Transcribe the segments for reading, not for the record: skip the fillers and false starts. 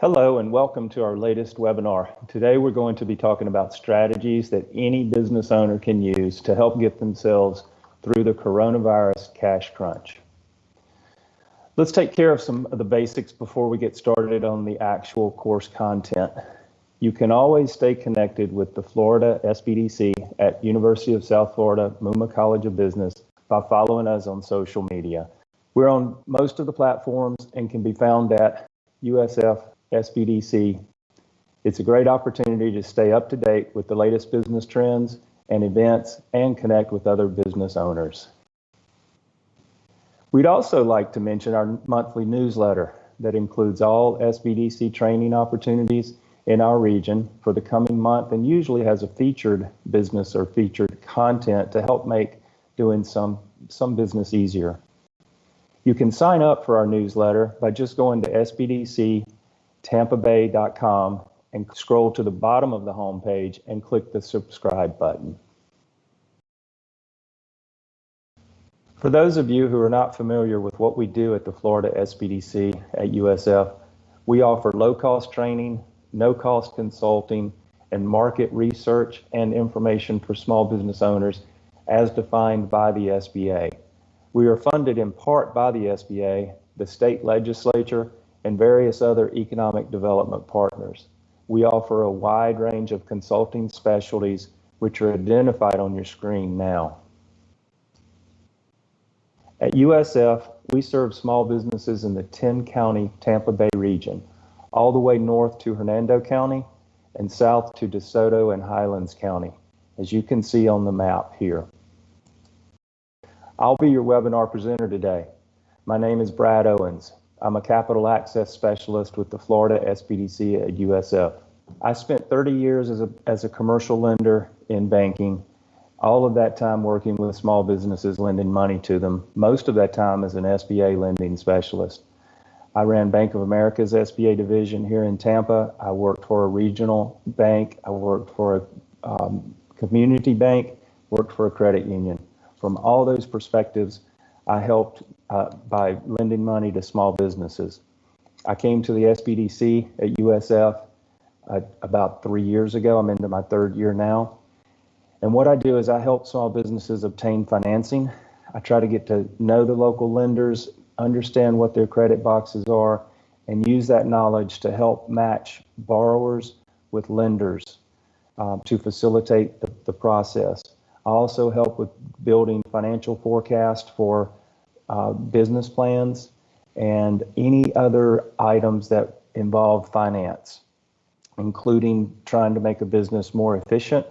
Hello and welcome to our latest webinar. Today we're going to be talking about strategies that any business owner can use to help get themselves through the coronavirus cash crunch. Let's take care of some of the basics before we get started on the actual course content. You can always stay connected with the Florida SBDC at University of South Florida Muma College of Business by following us on social media. We're on most of the platforms and can be found at USF SBDC. It's a great opportunity to stay up to date with the latest business trends and events and connect with other business owners. We'd also like to mention our monthly newsletter that includes all SBDC training opportunities in our region for the coming month and usually has a featured business or featured content to help make doing some business easier. You can sign up for our newsletter by just going to SBDCTampaBay.com and scroll to the bottom of the homepage and click the subscribe button. For those of you who are not familiar with what we do at the Florida SBDC at USF, we offer low-cost training, no-cost consulting, and market research and information for small business owners as defined by the SBA. We are funded in part by the SBA, the state legislature, and various other economic development partners. We offer a wide range of consulting specialties which are identified on your screen now. At USF, we serve small businesses in the 10-county Tampa Bay region, all the way north to Hernando County and south to DeSoto and Highlands County, as you can see on the map here. I'll be your webinar presenter today. My name is Brad Owens. I'm a capital access specialist with the Florida SBDC at USF. I spent 30 years as a commercial lender in banking, all of that time working with small businesses, lending money to them, most of that time as an SBA lending specialist. I ran Bank of America's SBA division here in Tampa. I worked for a regional bank. I worked for a community bank, worked for a credit union. From all those perspectives, I helped by lending money to small businesses. I came to the SBDC at USF about 3 years ago. I'm into my third year now. And what I do is I help small businesses obtain financing. I try to get to know the local lenders, understand what their credit boxes are, and use that knowledge to help match borrowers with lenders to facilitate the process. I also help with building financial forecast for business plans and any other items that involve finance, including trying to make a business more efficient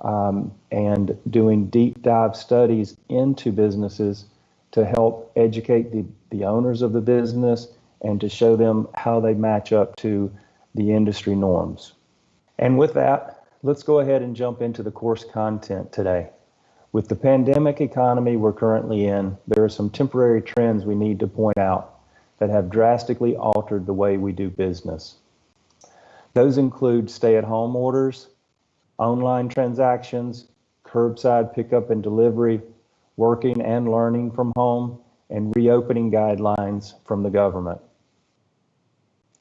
and doing deep dive studies into businesses to help educate the owners of the business and to show them how they match up to the industry norms. And with that, let's go ahead and jump into the course content today. With the pandemic economy we're currently in, there are some temporary trends we need to point out that have drastically altered the way we do business. Those include stay-at-home orders, online transactions, curbside pickup and delivery, working and learning from home, and reopening guidelines from the government.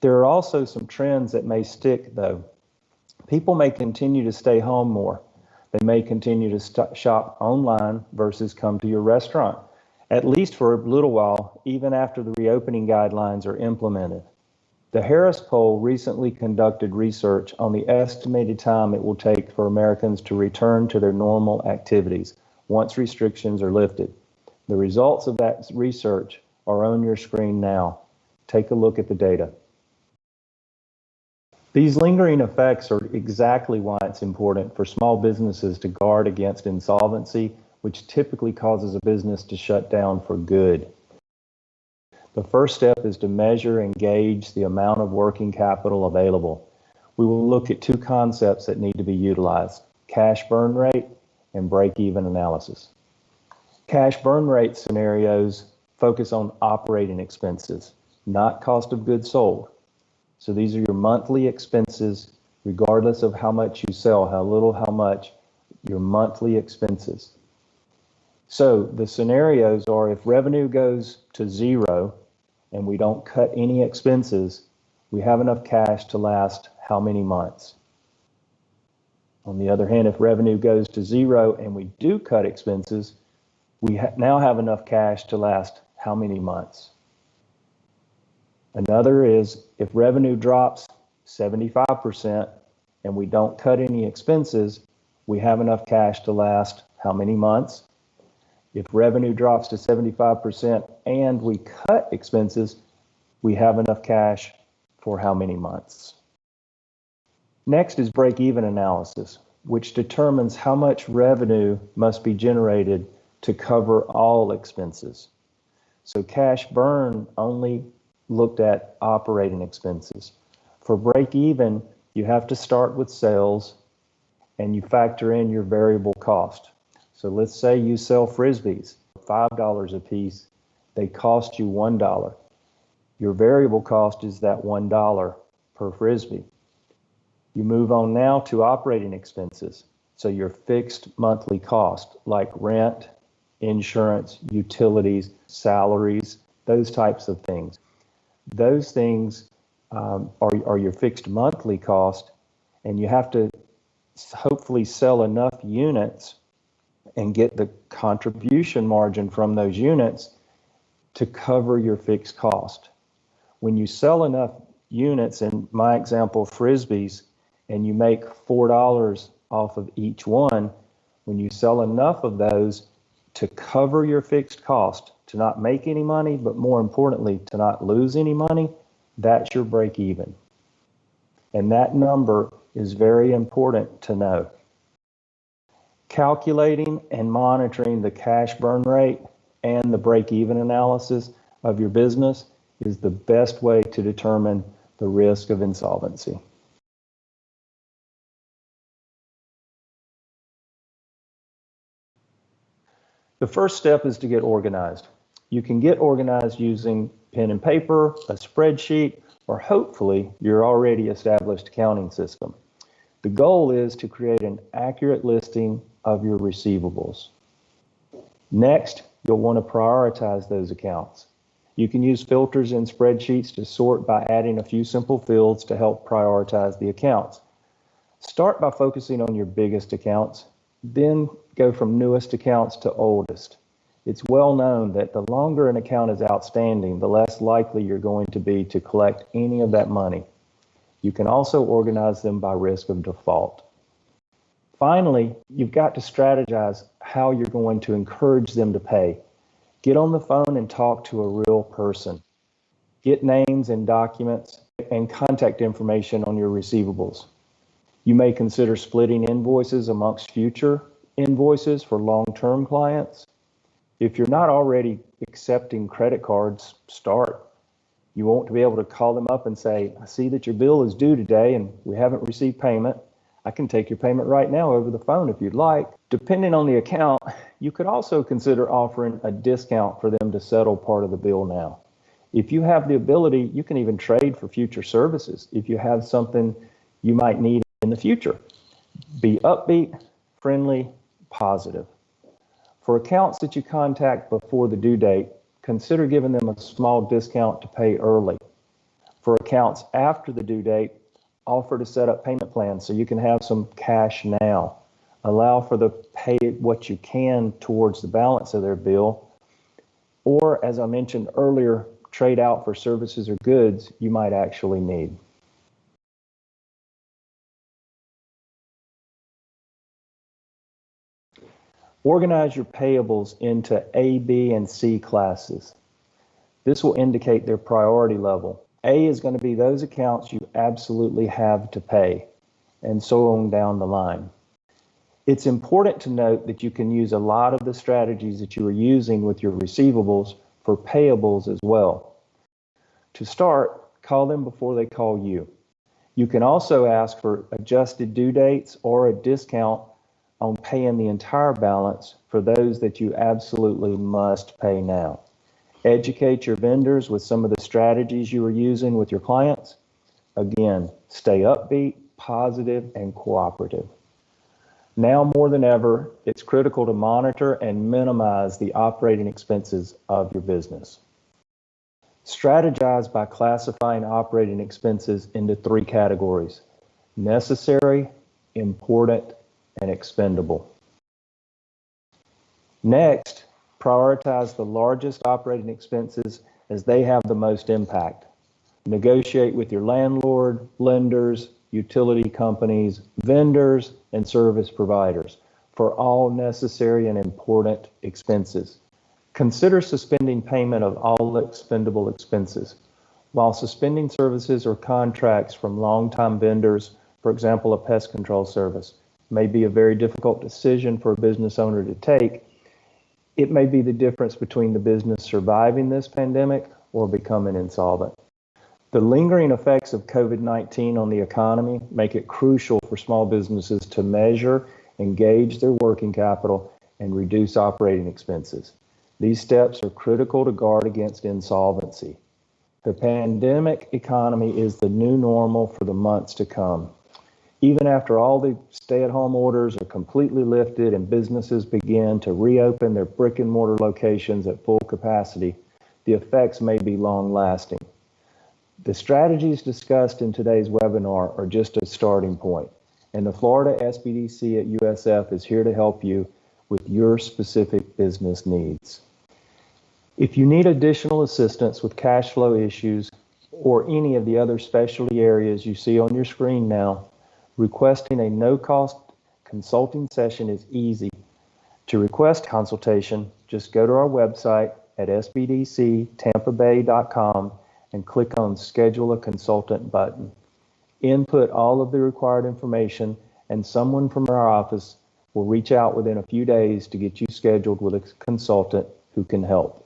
There are also some trends that may stick, though. People may continue to stay home more. They may continue to shop online versus come to your restaurant, at least for a little while, even after the reopening guidelines are implemented. The Harris Poll recently conducted research on the estimated time it will take for Americans to return to their normal activities once restrictions are lifted. The results of that research are on your screen now. Take a look at the data. These lingering effects are exactly why it's important for small businesses to guard against insolvency, which typically causes a business to shut down for good. The first step is to measure and gauge the amount of working capital available. We will look at two concepts that need to be utilized: cash burn rate and break-even analysis. Cash burn rate scenarios focus on operating expenses, not cost of goods sold. So these are your monthly expenses, regardless of how much you sell, how little, how much, your monthly expenses. So the scenarios are if revenue goes to zero and we don't cut any expenses, we have enough cash to last how many months? On the other hand, if revenue goes to zero and we do cut expenses, we now have enough cash to last how many months? Another is if revenue drops 75% and we don't cut any expenses, we have enough cash to last how many months? If revenue drops to 75% and we cut expenses, we have enough cash for how many months? Next is break-even analysis, which determines how much revenue must be generated to cover all expenses. So cash burn only looked at operating expenses. For break-even, you have to start with sales and you factor in your variable cost. So let's say you sell Frisbees, $5 a piece, they cost you $1. Your variable cost is that $1 per Frisbee. You move on now to operating expenses. So your fixed monthly cost like rent, insurance, utilities, salaries, those types of things. Those things are your fixed monthly cost, and you have to hopefully sell enough units and get the contribution margin from those units to cover your fixed cost. When you sell enough units, in my example, Frisbees, and you make $4 off of each one, when you sell enough of those to cover your fixed cost, to not make any money, but more importantly, to not lose any money, that's your break even. And that number is very important to know. Calculating and monitoring the cash burn rate and the break-even analysis of your business is the best way to determine the risk of insolvency. The first step is to get organized. You can get organized using pen and paper, a spreadsheet, or hopefully your already established accounting system. The goal is to create an accurate listing of your receivables. Next, you'll want to prioritize those accounts. You can use filters in spreadsheets to sort by adding a few simple fields to help prioritize the accounts. Start by focusing on your biggest accounts, then go from newest accounts to oldest. It's well known that the longer an account is outstanding, the less likely you're going to be to collect any of that money. You can also organize them by risk of default. Finally, you've got to strategize how you're going to encourage them to pay. Get on the phone and talk to a real person. Get names and documents and contact information on your receivables. You may consider splitting invoices amongst future invoices for long-term clients. If you're not already accepting credit cards, start. You want to be able to call them up and say, I see that your bill is due today and we haven't received payment. I can take your payment right now over the phone if you'd like. Depending on the account, you could also consider offering a discount for them to settle part of the bill now. If you have the ability, you can even trade for future services if you have something you might need in the future. Be upbeat, friendly, positive. For accounts that you contact before the due date, consider giving them a small discount to pay early. For accounts after the due date, offer to set up payment plans so you can have some cash now. Allow for the pay what you can towards the balance of their bill. Or, as I mentioned earlier, trade out for services or goods you might actually need. Organize your payables into A, B, and C classes. This will indicate their priority level. A is going to be those accounts you absolutely have to pay, and so on down the line. It's important to note that you can use a lot of the strategies that you are using with your receivables for payables as well. To start, call them before they call you. You can also ask for adjusted due dates or a discount on paying the entire balance for those that you absolutely must pay now. Educate your vendors with some of the strategies you are using with your clients. Again, stay upbeat, positive, and cooperative. Now more than ever, it's critical to monitor and minimize the operating expenses of your business. Strategize by classifying operating expenses into three categories: necessary, important, and expendable. Next, prioritize the largest operating expenses as they have the most impact. Negotiate with your landlord, lenders, utility companies, vendors, and service providers for all necessary and important expenses. Consider suspending payment of all expendable expenses. While suspending services or contracts from longtime vendors, for example, a pest control service, may be a very difficult decision for a business owner to take, it may be the difference between the business surviving this pandemic or becoming insolvent. The lingering effects of COVID-19 on the economy make it crucial for small businesses to measure, engage their working capital, and reduce operating expenses. These steps are critical to guard against insolvency. The pandemic economy is the new normal for the months to come. Even after all the stay-at-home orders are completely lifted and businesses begin to reopen their brick and mortar locations at full capacity, the effects may be long-lasting. The strategies discussed in today's webinar are just a starting point, and the Florida SBDC at USF is here to help you with your specific business needs. If you need additional assistance with cash flow issues or any of the other specialty areas you see on your screen now, requesting a no-cost consulting session is easy. To request consultation, just go to our website at sbdctampabay.com and click on Schedule a Consultant button. Input all of the required information, and someone from our office will reach out within a few days to get you scheduled with a consultant who can help.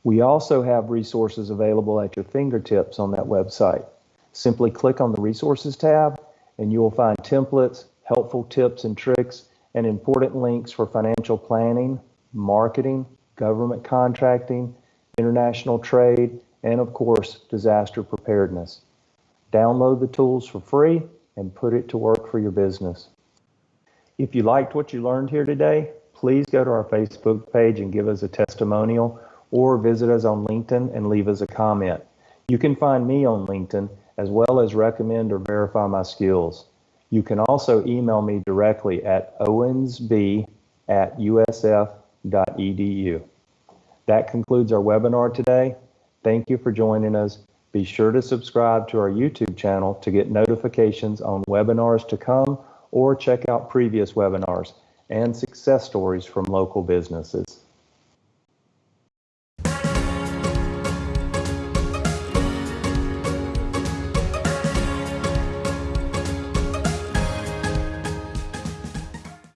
We also have resources available at your fingertips on that website. Simply click on the Resources tab, and you will find templates, helpful tips and tricks, and important links for financial planning, marketing, government contracting, international trade, and of course, disaster preparedness. Download the tools for free and put it to work for your business. If you liked what you learned here today, please go to our Facebook page and give us a testimonial, or visit us on LinkedIn and leave us a comment. You can find me on LinkedIn as well as recommend or verify my skills. You can also email me directly at owensb@usf.edu. That concludes our webinar today. Thank you for joining us. Be sure to subscribe to our YouTube channel to get notifications on webinars to come, or check out previous webinars and success stories from local businesses.